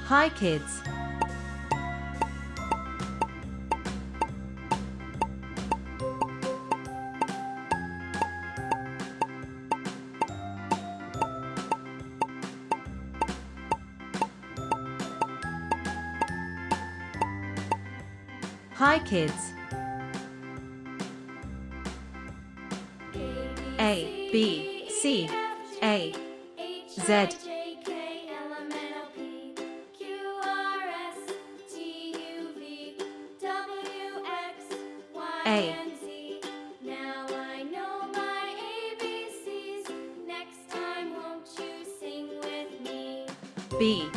Hi kids. Hi kids. A, B, C, A, Z, A, Now I know my ABCs. Next time won't you sing with me? B,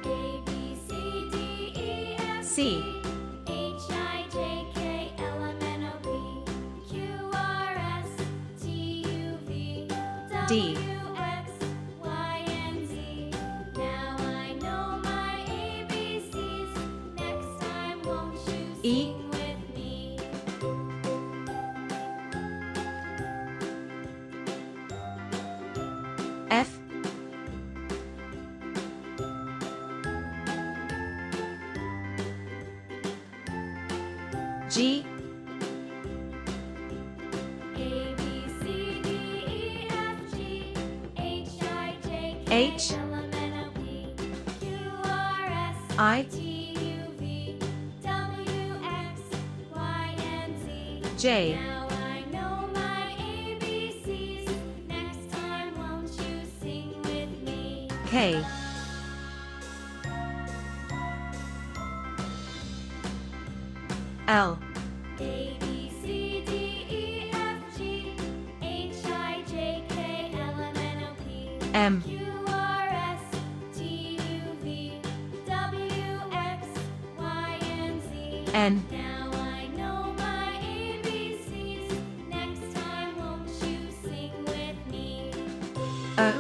A, B, C, D, E, F, C, H, I, J, K, L, M, N, O, P, Q, R, S, T, U, V, D, W, X, Y, and Z. Now I know my ABCs. Next time won't you E, sing with me? F, G, A, B, C, D, E, F, G, H, I, J, K, H, L, M, N, O, P, Q, R, S, I, T, U, V, W, X, Y, and Z. J, Now I know my ABCs. Next time won't you sing with me? K, L, A, B, C, D, E, F, G, H, I, J, K, L, M, N, O, P, M, Q, R, S, T, U, V, W, X, Y, and Z. N, Now I know my ABCs. Next time won't you sing with me? O,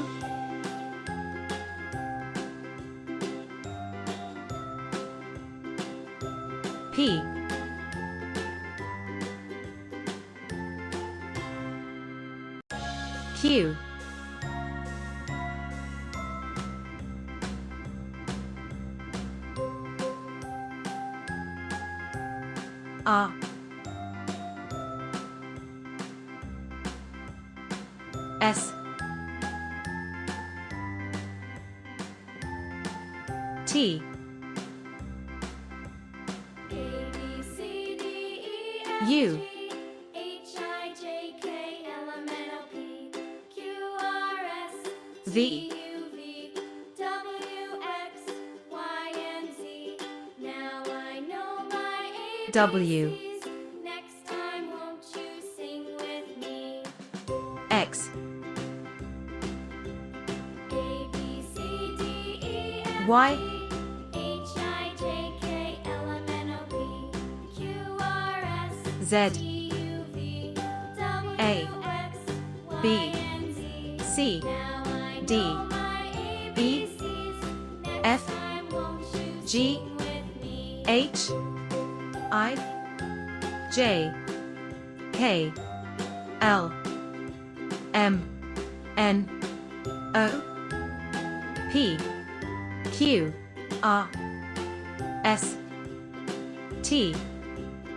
P, Q, R, S, T, A, B, C, D, E, F, U, G, H, I, J, K, L, M, N, O, P, Q, R, S, V, T, U, V, W, X, Y, and Z. Now I know my ABCs. W, Next time won't you sing with me? X, A, B, C, D, E, F, Y, G, H, I, J, K, L, M, N, O, P, Q, R, S, Z, T, U, V, W, A, X, Y, B, and Z. C, Now I D, know my E, ABCs. Next F, time won't you G, sing with me? H, I, J, K, L, M, N, O, P, Q, R, S, T,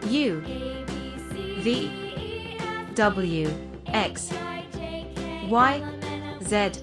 U, A, B, C, V, D, E, F, W, X, H, I, J, K, Y, L, M, N, O, P, Z.